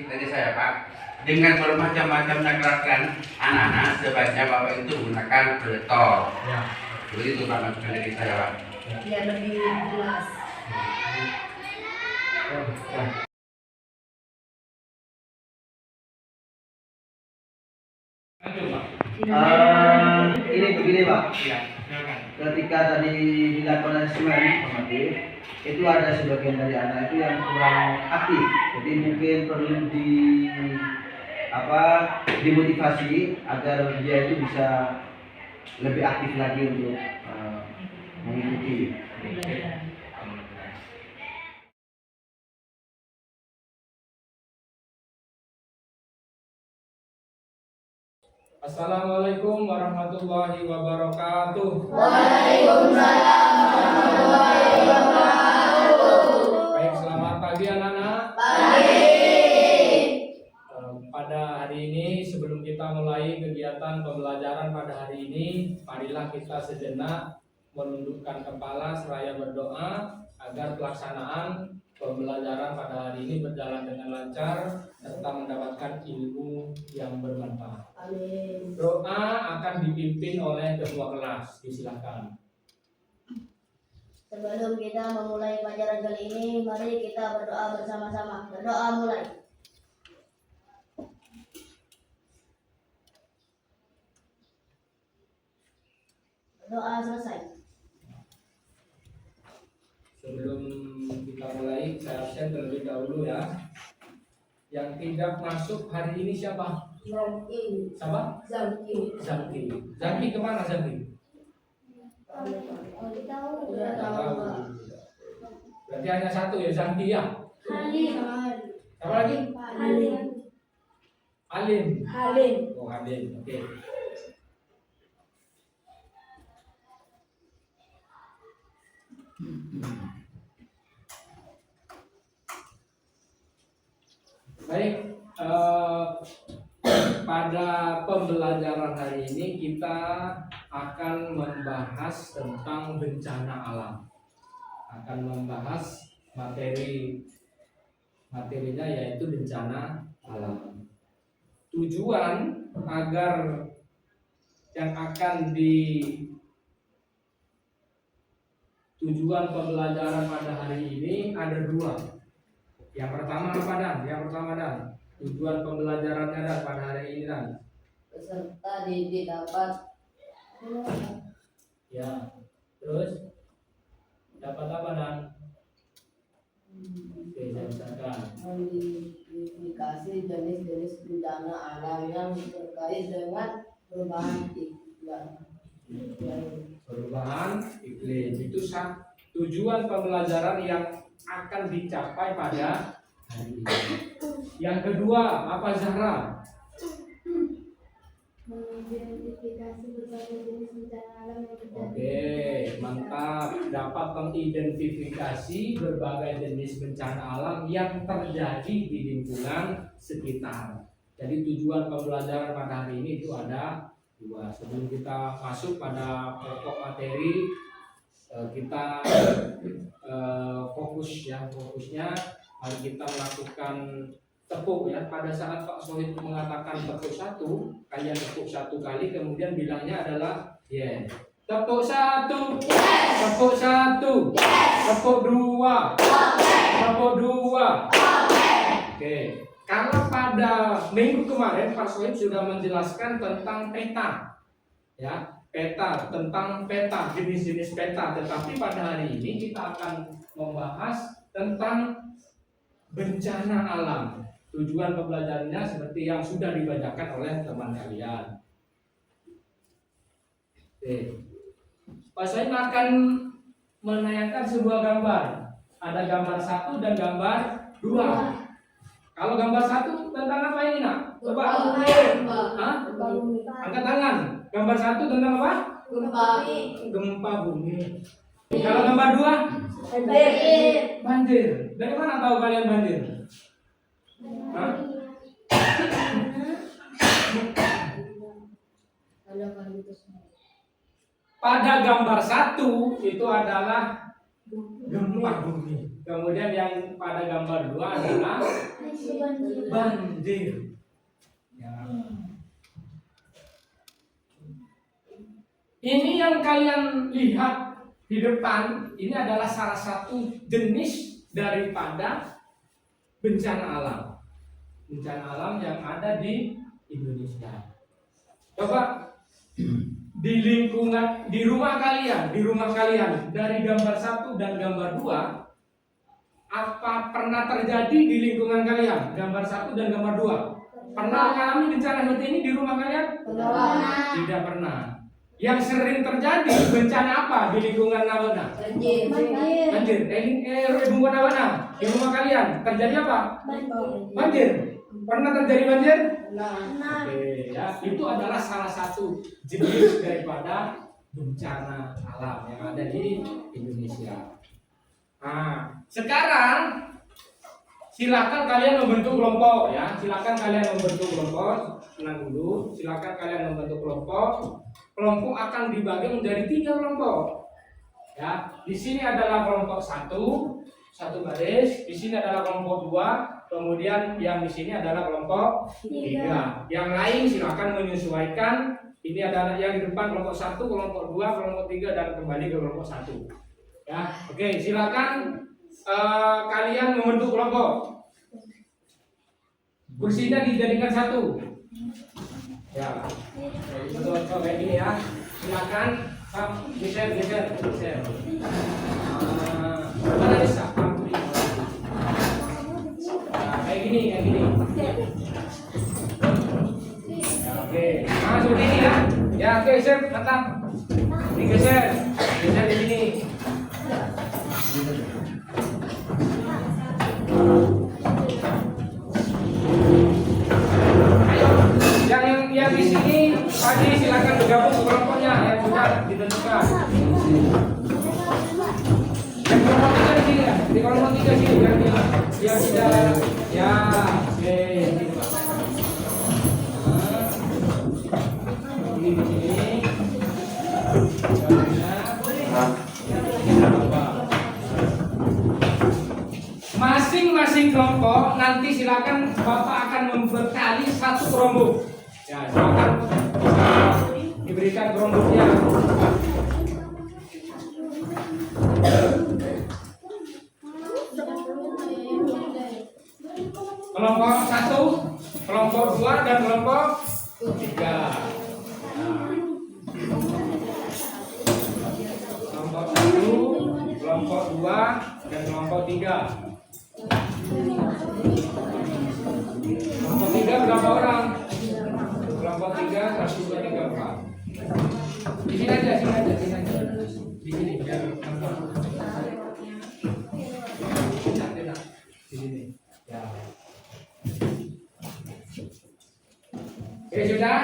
tadi saya Pak, dengan bermacam-macamnya gerakan anak-anak sebaiknya Bapak itu gunakan proyektor. Ya. Begitu Pak masukan dari saya Pak. Biar lebih jelas. Ini begini Pak. Ya. Ketika tadi dilakukan asesmen formatif, itu ada sebagian dari anak itu yang kurang aktif. Jadi mungkin perlu dimotivasi agar dia itu bisa lebih aktif lagi untuk mengikuti. Assalamualaikum warahmatullahi wabarakatuh. Waalaikumsalam warahmatullahi wabarakatuh. Baik, selamat pagi anak-anak. Pagi. Pada hari ini sebelum kita mulai kegiatan pembelajaran pada hari ini, marilah kita sejenak menundukkan kepala seraya berdoa agar pelaksanaan pembelajaran pada hari ini berjalan dengan lancar serta mendapatkan ilmu yang bermanfaat. Amin. Doa akan dipimpin oleh ketua kelas. Disilakan. Sebelum kita memulai pelajaran kali ini, mari kita berdoa bersama-sama. Berdoa mulai. Berdoa selesai. Sebelum kita mulai, saya absen terlebih dahulu ya. Yang tidak masuk hari ini siapa? Zaki. Siapa? Zaki. Zaki. Zaki kemana Zaki? Udah tahu, Pak. Berarti hanya satu ya, Zaki ya. Halim. Siapa lagi? Halim. Alim. Halim. Oh, Alim. Oke. Baik, pada pembelajaran hari ini kita akan membahas tentang bencana alam. Akan membahas materinya yaitu bencana alam. Tujuan agar yang akan tujuan pembelajaran pada hari ini ada dua. Yang pertama apa Dan? Yang pertama Dan, tujuan pembelajarannya Dan pada hari ini Dan. Peserta didik dapat Ya. Terus dapat apa Dan? Oke, saya bacakan. mengidentifikasi jenis-jenis bencana alam yang terkait dengan perubahan iklim. Perubahan iklim itu tujuan pembelajaran yang akan dicapai pada hari ini. Yang kedua apa Zahra? Mengidentifikasi berbagai jenis bencana alam yang terjadi. Oke, mantap. Dapat mengidentifikasi berbagai jenis bencana alam yang terjadi di lingkungan sekitar. Jadi tujuan pembelajaran pada hari ini itu ada dua. Sebelum kita masuk pada pokok materi, kita fokusnya mari kita melakukan tepuk ya. Pada saat Pak Sohid mengatakan tepuk satu, kalian tepuk satu kali, kemudian bilangnya adalah yeah. Tepuk satu, yes. Tepuk satu, yes. Tepuk dua, tepuk dua. Oke. Kalau pada minggu kemarin Pak Sohib sudah menjelaskan tentang peta, ya, tentang peta, jenis-jenis peta. Tetapi pada hari ini kita akan membahas tentang bencana alam. Tujuan pembelajarannya seperti yang sudah dibacakan oleh teman kalian. Oke. Pak Sohib akan menayangkan sebuah gambar. Ada gambar 1 dan gambar 2. Kalau gambar 1 tentang apa ini nak? Coba. Angkat tangan. Gambar 1 tentang apa? Gempa bumi. Kalau gambar 2? Banjir. Dari mana tahu kalian banjir? Hah? Pada gambar 1 itu adalah gempa bumi. Kemudian yang pada gambar 2 adalah banjir. Ya. Ini yang kalian lihat di depan, ini adalah salah satu jenis daripada bencana alam. Bencana alam yang ada di Indonesia. Coba di lingkungan, di rumah kalian dari gambar 1 dan gambar 2, apa pernah terjadi di lingkungan kalian? Gambar 1 dan gambar 2. Pernah mengalami bencana seperti ini di rumah kalian? Tidak pernah. Yang sering terjadi bencana apa di lingkungan Nawana? Banjir. Di rumah kalian terjadi apa? Banjir. Pernah terjadi banjir? Oke, ya. Itu adalah salah satu jenis daripada bencana alam yang ada di Indonesia. Nah, sekarang silakan kalian membentuk kelompok ya. Silakan kalian membentuk kelompok. Tenang dulu. Silakan kalian membentuk kelompok. Kelompok akan dibagi menjadi 3 kelompok. Ya, di sini adalah kelompok 1 baris. Di sini adalah kelompok 2. Kemudian yang di sini adalah kelompok 3. Yang lain silakan menyesuaikan. Ini adalah yang di depan kelompok 1, kelompok 2, kelompok 3 dan kembali ke kelompok 1. Ya, oke, silakan kalian membentuk kelompok. Kursinya dijadikan 1. Ya, bentuk kayak gini ya. Silakan geser. Mana bisa? Kayak gini. Ya, oke. Seperti ini ya. Ya, oke, sip, mantap. Digeser di sini. Ayo, yang di sini tadi silakan bergabung ke kelompoknya yang sudah ditentukan. Yang kelompok 3 di sini ya. Di kelompok 3 sini yang tidak ya. Oke, ini Pak. Ini di sini. Masing-masing kelompok nanti silakan Bapak akan membekali 1 kerombong. Ya, silakan diberikan kerombongnya. Kelompok 1, kelompok 2 dan kelompok 3. Kelompok 1, kelompok 2 dan kelompok 3. Kelompok 3 berapa orang? Kelompok 3, 1, 2, 3, 4. Di sini aja. Di sini biar nonton. Di sini. Ya. Oke, sudah.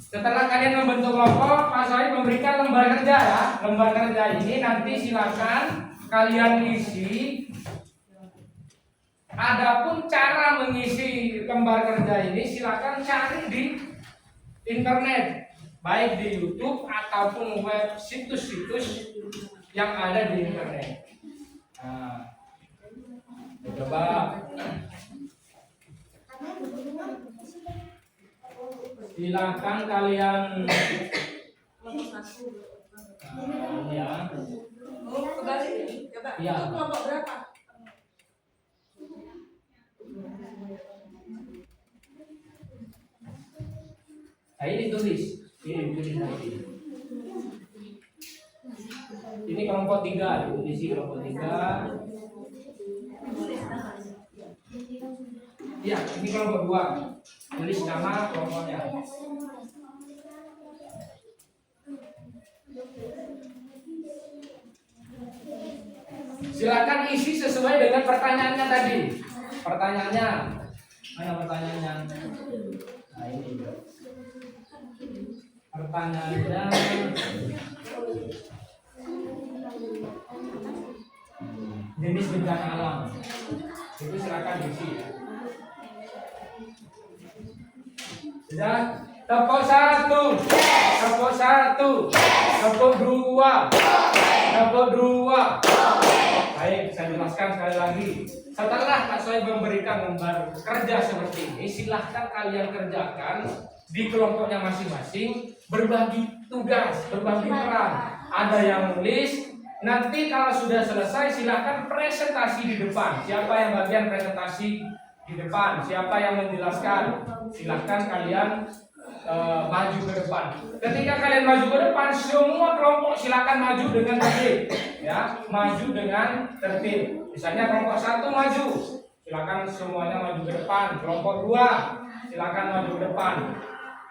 Setelah kalian membentuk kelompok, Pak Sohib memberikan lembar kerja ya. Lembar kerja ini nanti silakan kalian isi. Adapun cara mengisi lembar kerja ini silakan cari di internet, baik di YouTube ataupun web situs-situs yang ada di internet. Nah, coba silakan kalian ya. Coba. Ya. Itu kelompok berapa? Nah, ini tulis. Ini kelompok 3, diisi kelompok 3. Ya, ini kelompok 2. Tulis nama kelompoknya. Silakan isi sesuai dengan pertanyaannya tadi. Pertanyaannya, mana pertanyaannya? Nah, ini. Pertanyaannya jenis bencana alam. Itu silakan isi. Sudah? Tepuk 1, tepuk 1, tepuk 2. Kelompok 2. Baik, saya jelaskan sekali lagi. Setelah Kak Soeb memberikan gambar kerja seperti ini, silahkan kalian kerjakan di kelompoknya masing-masing, berbagi tugas, berbagi peran. Ada yang nulis, nanti kalau sudah selesai silahkan presentasi di depan. Siapa yang bagian presentasi di depan? Siapa yang menjelaskan? Silahkan kalian maju ke depan. Ketika kalian maju ke depan, semua kelompok silakan maju dengan tertib, ya, maju dengan tertib. Misalnya kelompok 1 maju, silakan semuanya maju ke depan. Kelompok 2 silakan maju ke depan.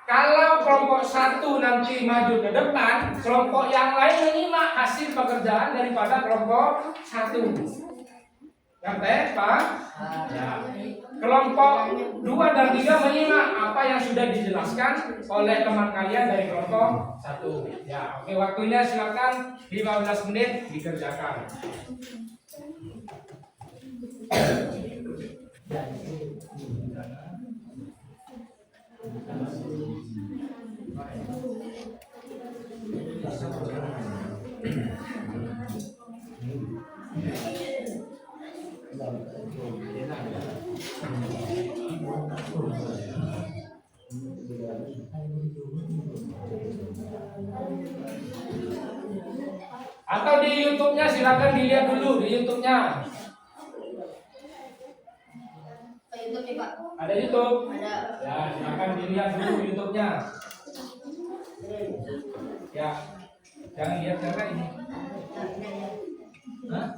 Kalau kelompok 1 nanti maju ke depan, kelompok yang lain menyimak hasil pekerjaan daripada kelompok 1. Ngerti, Pak? Ya. Kelompok 2 dan 3 menyimak apa yang sudah dijelaskan oleh teman kalian dari kelompok 1. Ya, oke, waktunya silakan 15 menit dikerjakan. Atau di YouTube-nya silakan dilihat dulu di YouTube-nya. YouTube nih Pak. Ada YouTube? Ada. Ya, silakan dilihat dulu YouTube-nya. Ya, jangan lihat karena ini. Hah?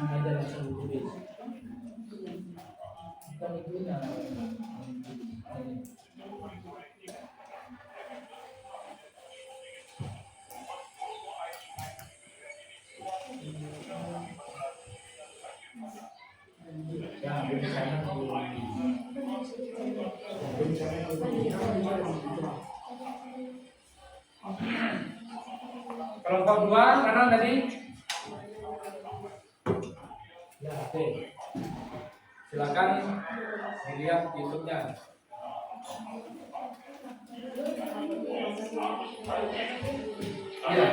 Ada langsung tulis. Bukan itu yang kelompok 2 kanan tadi. Ya, oke. Silakan dilihat YouTube-nya. Ya.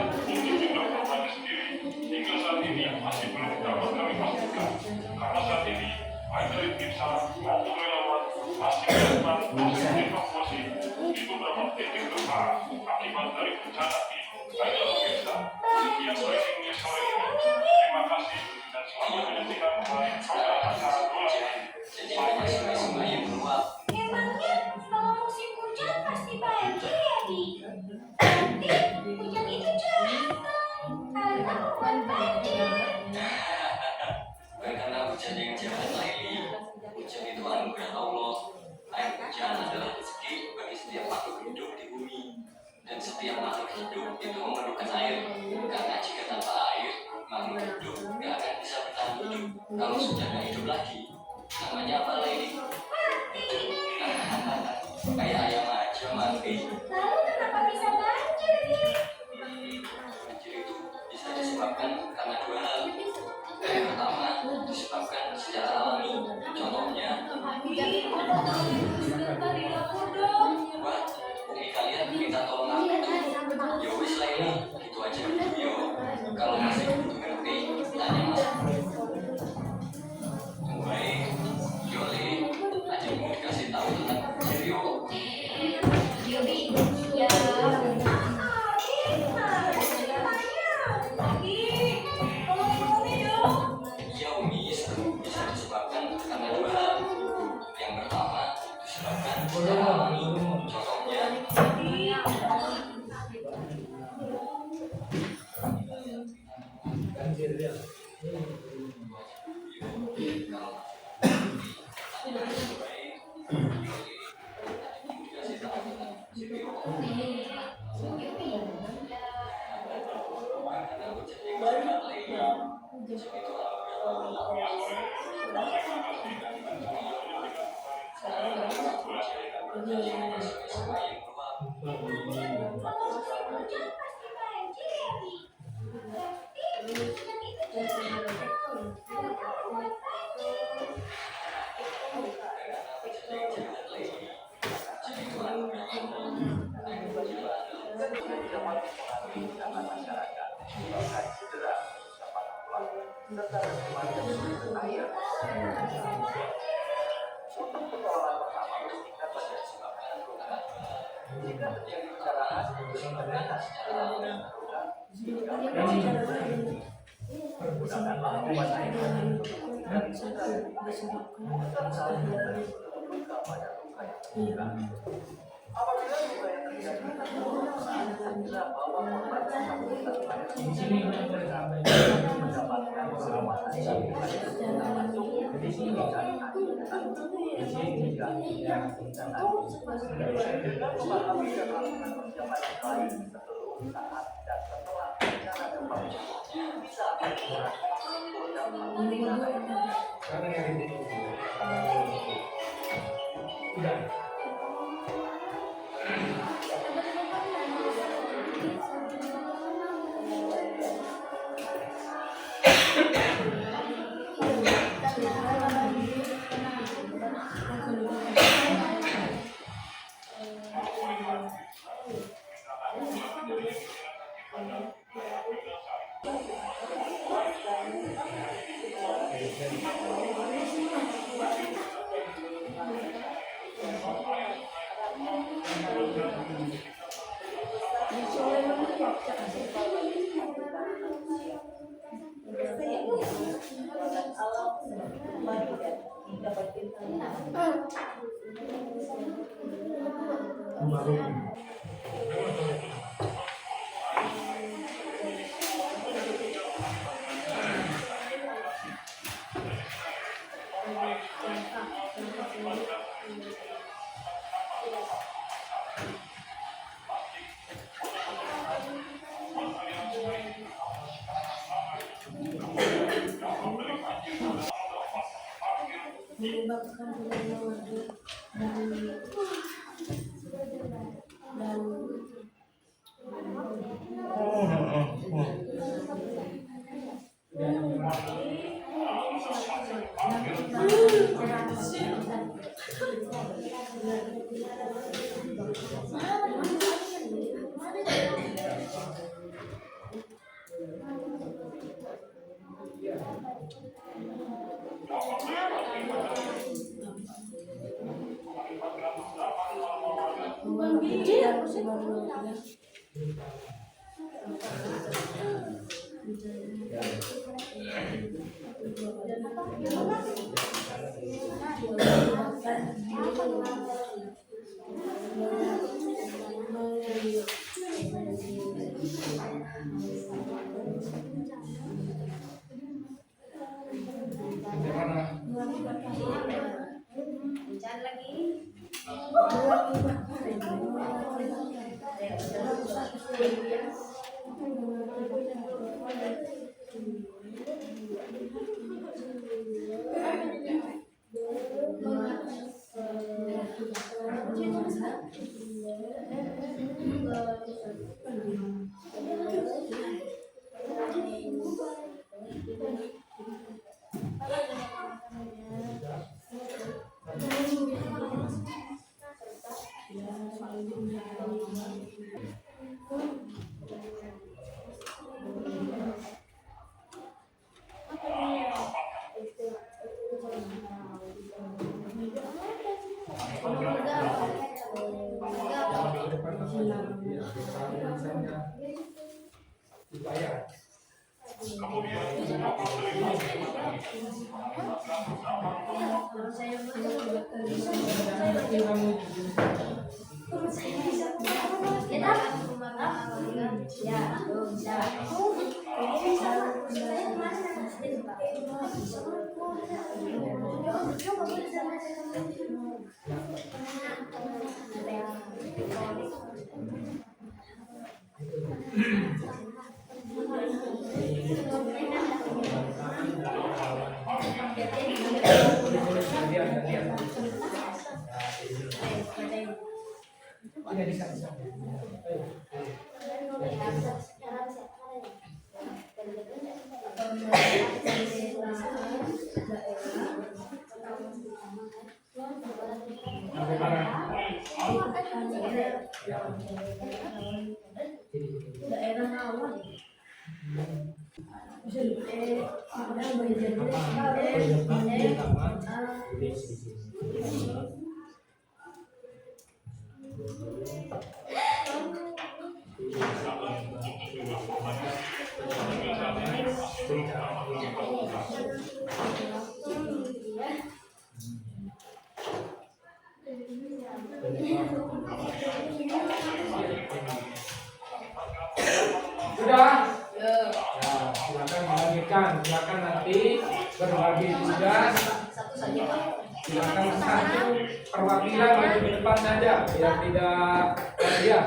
Hingga saat ini masih belum dapat kami pastikan karena saat ini baik dari tim SAR maupun relawan masih melakukan proses evakuasi di beberapa titik gempa akibat dari bencana ini. Baiklah pemirsa, sekian briefingnya sore ini. Terima kasih dan selamat menyaksikan kembali program acara bola ini. Emangnya kalau musim hujan pasti banjir ya, Di? Nanti hujan itu jatuh karena membuat banjir. Bukan karena hujan yang jahat, Laili. Hujan itu anugerah Allah. Air hujan adalah rezeki bagi setiap makhluk hidup di bumi. Dan setiap makhluk hidup itu memerlukan air. Karena jika tanpa air, makhluk hidup gak akan bisa bertahan hidup. Kalau sudah gak hidup lagi, namanya apa, Laili? Mati. Kayak ayam aja mati. Lalu kenapa bisa banjir, Di? Banjir itu bisa disebabkan karena 2 hal. Yang pertama, disebabkan secara alami. Contohnya, wah, umi kalian minta tolong aku tuh. Ya wis Laili, gitu aja dulu yo. Kalau masih belum ngerti, tanya mas. Baik, Yoli, aja mau dikasih tahu tentang banjir yo. Yobi, ya. Iya umi, bisa disebabkan karena 2 hal. Yang pertama, disebabkan secara alami. Contohnya, Pucuk itu anugerah Allah. Sungai yang meluap. Kalau musim hujan pasti banjir ya, Bi. Berarti hujan itu jahat. Nggak buat banjir. Karena hujan yang jahat lagi. Hujan itu anugerah Allah. Air hujan adalah Di sini kita boleh sampai di sini Sampai mana? Daerah awal. Sudah? Ya, silakan melanjutkan. Silakan nanti berbagi tugas. Silakan satu perwakilan maju ke depan saja, biar tidak ya.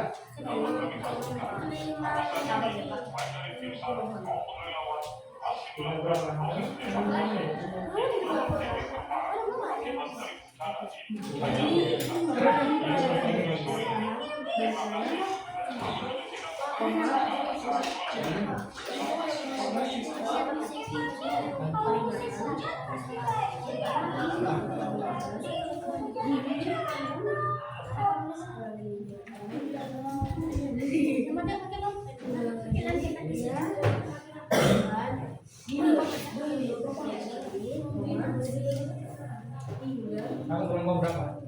Kamu kelompok berapa?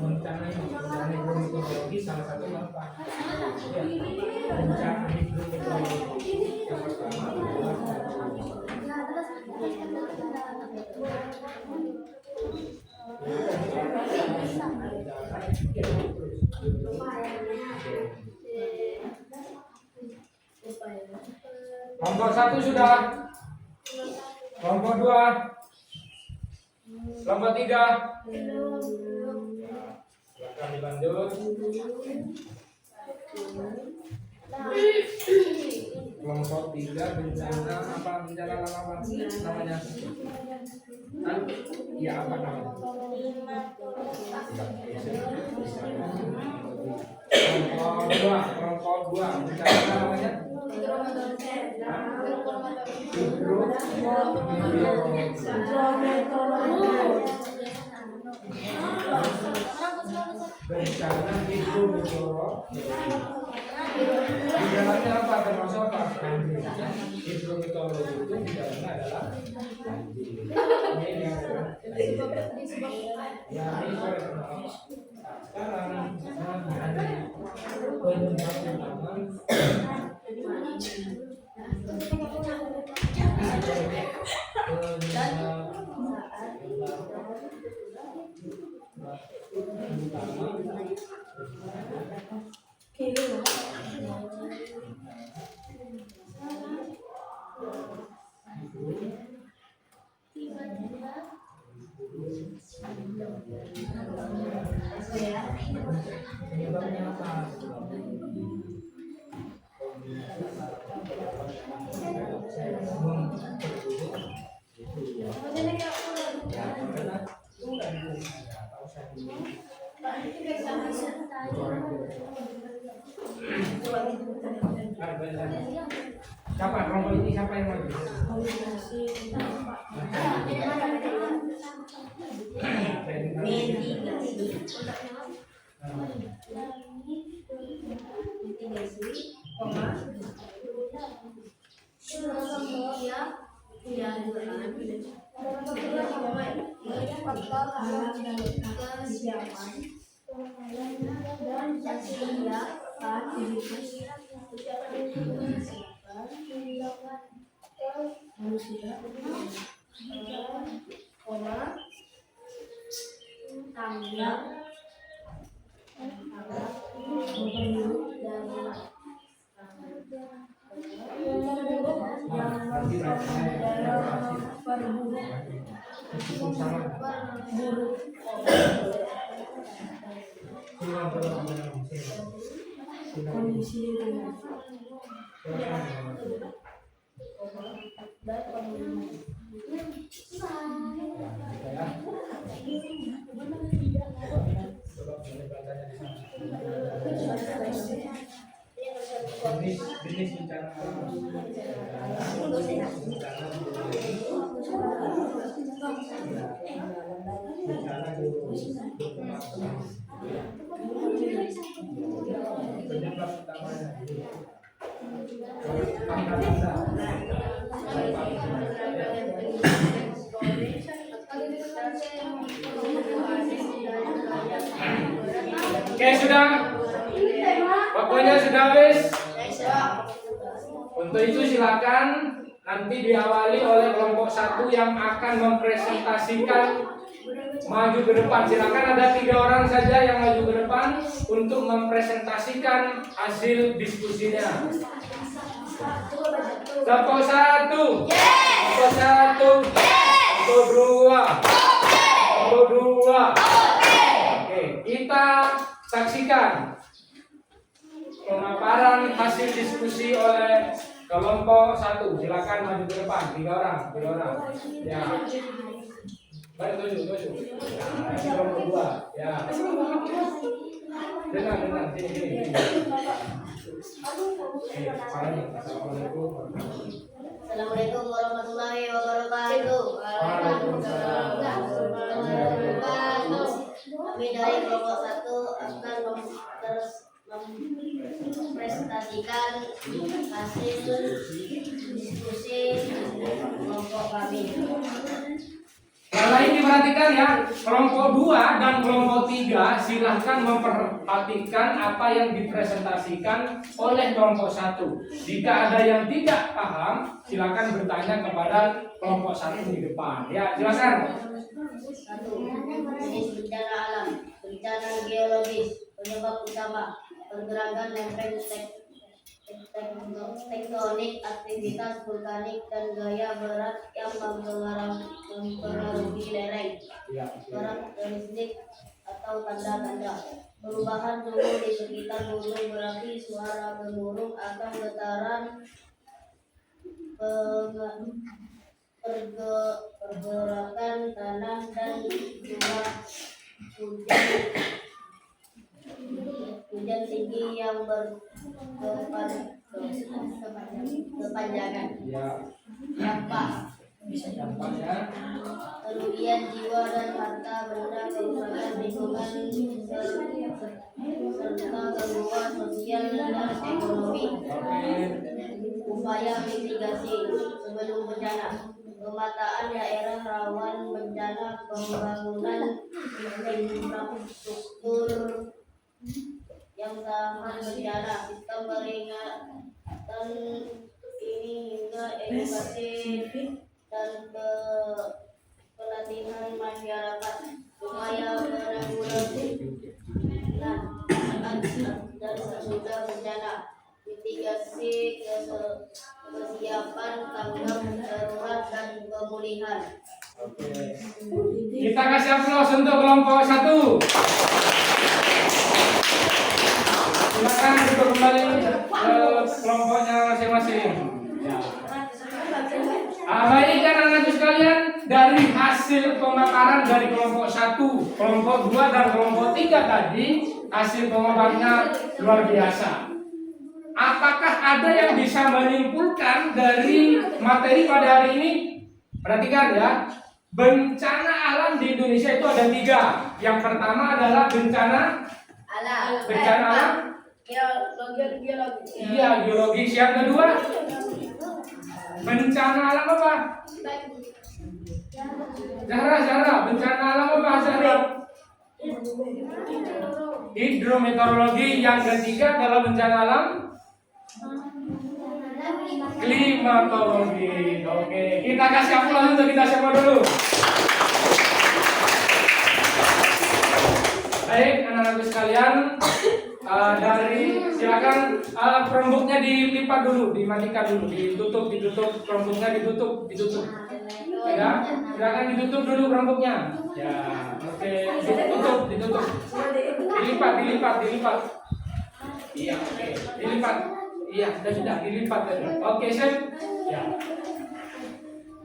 Bencana hidrometeorologi salah satu apa? Bencana hidrometeorologi yang pertama adalah kelompok 1 sudah, kelompok 2, kelompok 3. Silakan dilanjut. Kelompok 3 bencana apa? Bencana apa namanya? Ya apa namanya? Kelompok 2 bencana apa namanya? Bencana hidrometeorologi. Di dalamnya apa? Termasuk apa? Banjir. Hidrometeorologi itu di dalamnya adalah banjir. Ini yang ya ini sekarang penyebab utama penyebabnya apa? Siapa kelompok ini? Siapa yang maju? mitigasi, jenis bencana penyebab utamanya Oke, sudah. Pokoknya sudah habis. Untuk itu silakan nanti diawali oleh kelompok 1 yang akan mempresentasikan maju ke depan. Silakan ada 3 orang saja yang maju ke depan untuk mempresentasikan hasil diskusinya. Kelompok 1. Kelompok 1. Kelompok 2. Kelompok 2. Oke, kita saksikan pemaparan hasil diskusi oleh kelompok 1. Silakan maju ke depan. 3 orang. Ya. Baik, tujuh. Ya, kelompok 2. Ya. Dengar. Sini. Assalamualaikum warahmatullahi wabarakatuh. Kami dari kelompok 1 akan mempresentasikan hasil diskusi kelompok kami. Yang lain diperhatikan ya, kelompok 2 dan kelompok 3 silahkan memperhatikan apa yang dipresentasikan oleh kelompok 1. Jika ada yang tidak paham, silahkan bertanya kepada kelompok 1 di depan. Ya, silakan. 1. Jenis bencana alam, bencana geologis, penyebab utama, pergerakan lempeng tektonik, aktivitas vulkanik, dan gaya berat yang mempengaruhi lereng. Karakteristik atau tanda-tanda perubahan suhu di sekitar gunung berapi, suara gemuruh atau getaran, pergerakan tanah, dan curah hujan tinggi yang berkepanjangan. Dampaknya Kerugian jiwa dan harta benda, kerusakan lingkungan, serta gangguan sosial dan ekonomi. Upaya mitigasi sebelum bencana, pemetaan daerah rawan bencana, pembangunan infrastruktur yang tahan bencana, sistem peringatan ini hingga edukasi dan pelatihan masyarakat, upaya penanggulangan dan sesudah bencana, mitigasi, kesiapan tanggap darurat dan pemulihan. kita kasih aplaus untuk kelompok 1. Silakan untuk kembali ke kelompoknya masing-masing. Ya. Baik anak-anak sekalian, dari hasil pemaparan dari kelompok 1, kelompok 2 dan kelompok 3 tadi, hasil pemaparannya luar biasa. Apakah ada yang bisa menyimpulkan dari materi pada hari ini? Perhatikan ya, bencana alam di Indonesia itu ada 3. Yang pertama adalah bencana Alam. Bencana alam? Geologi. Iya, geologis. Yang kedua, bencana alam apa? Zahra, bencana alam apa Zahra? Hidrometeorologi. Yang ketiga adalah bencana alam klimatologi. Oke, kita kasih aplaus untuk kita semua dulu. Baik, anak-anakku sekalian, silakan Chromebooknya dilipat dulu, dimatikan dulu, ditutup, Chromebooknya ditutup. Ya, silakan ditutup dulu Chromebooknya. Ya, oke, ditutup. Dilipat. Iya, oke, dilipat. Iya, sudah dilipat tadi. Oke, sip. Ya.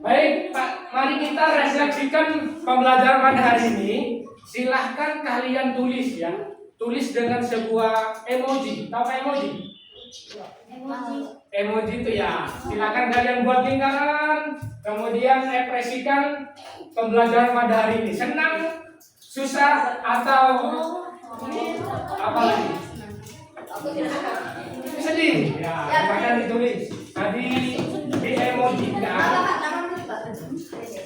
Baik, Pak, mari kita refleksikan pembelajaran pada hari ini. Silahkan kalian tulis ya. Tulis dengan sebuah emoji. Tahu apa emoji? Emoji itu ya. Silahkan kalian buat lingkaran. Kemudian ekspresikan pembelajaran pada hari ini. Senang, susah, atau apa lagi? Sedih. Ya, silahkan ditulis. Tadi di emoji kan.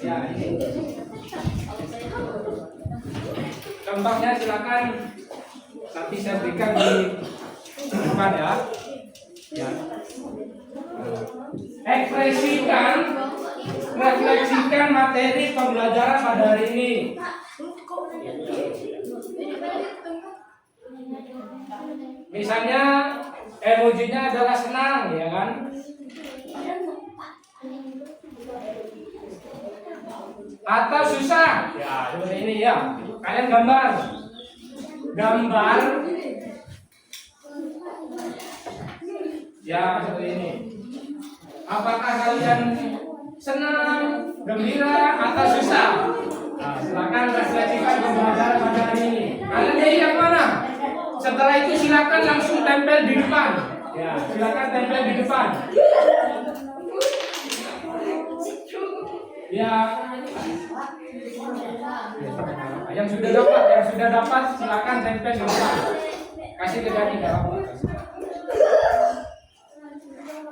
Ya, ini. Contohnya silakan nanti saya berikan di depan ya. Ya. Refleksikan materi pembelajaran pada hari ini. Misalnya emojinya adalah senang, ya kan? Atau susah, ya seperti ini ya. Kalian gambar, ya seperti ini. Apakah kalian senang, gembira, atau susah? Nah, silakan refleksikan pembelajaran pada hari ini. Kalian pilih yang mana? Setelah itu silakan langsung tempel di depan. Ya, silakan tempel di depan. Ya, yang sudah dapat silakan tempel di depan. Kasih ke Dani kalau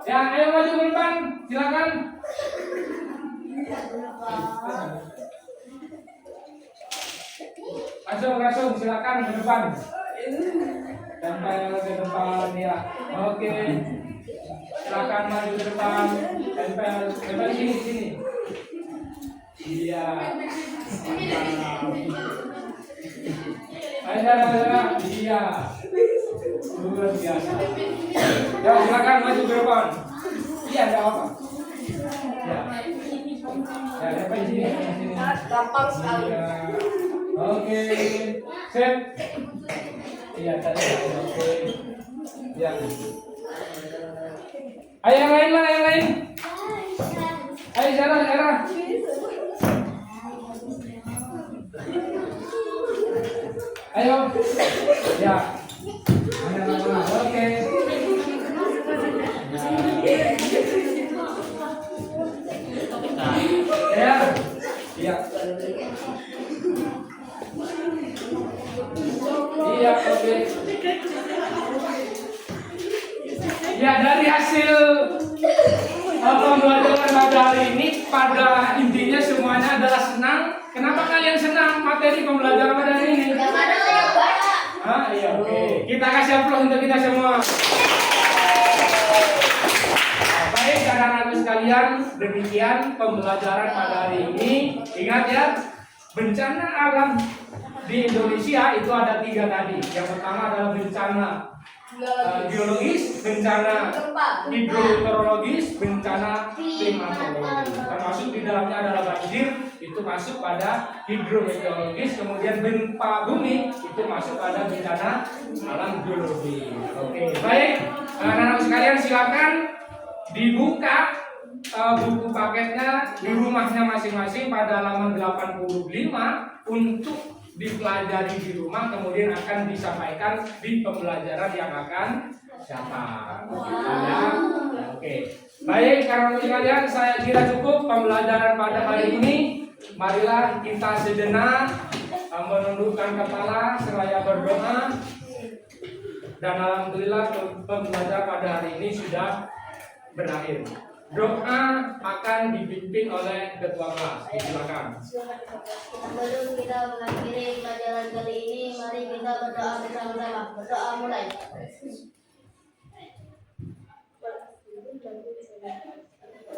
ya, ayo maju ke depan, silakan. Langsung silakan ke depan. Tempel ke depan ya. Oke. Silakan maju ke depan. Tempel di sini. Iya. Ayo, iya. Luar biasa. Ya, silakan maju ke depan. Iya, ada apa? Ya. Ya, apa di sini? Gampang sekali. Ya. Oke. Sip. Iya, tadi. Oke. Ya. Ayo yang lain mana yang lain? Ayo Zara. Ayo. Ya. Oke. Ya. Iya. Iya, oke. Ya, dari hasil pembelajaran pada hari ini, pada intinya semuanya adalah senang. Kenapa kalian senang materi pembelajaran pada hari ini? Iya, oke. Kita kasih aplaus untuk kita semua. Baik, anak-anak sekalian, demikian pembelajaran pada hari ini. Ingat ya, bencana alam di Indonesia itu ada 3 tadi. Yang pertama adalah bencana geologis, bencana hidrometeorologis, bencana klimatologi. Termasuk di dalamnya adalah banjir, itu masuk pada hidrometeorologis. Kemudian gempa bumi itu masuk pada bencana alam geologi. Oke, baik, anak-anak sekalian silakan dibuka buku paketnya di rumahnya masing-masing pada halaman 85 untuk dipelajari di rumah, kemudian akan disampaikan di pembelajaran yang akan datang. Ya. Oke. Baik, karena sekalian saya kira cukup pembelajaran pada hari ini. Marilah kita sejenak menundukkan kepala seraya berdoa. Dan alhamdulillah pembelajaran pada hari ini sudah berakhir. Doa akan dipimpin oleh ketua kelas. Silakan. Sebelum kita mengakhiri pelajaran kali ini, mari kita berdoa bersama-sama. Berdoa mulai.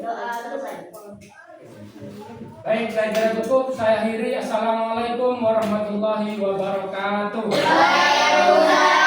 Doa selesai. Baik, saya kira cukup. Saya akhiri. Assalamualaikum warahmatullahi wabarakatuh. Waalaikumsalam.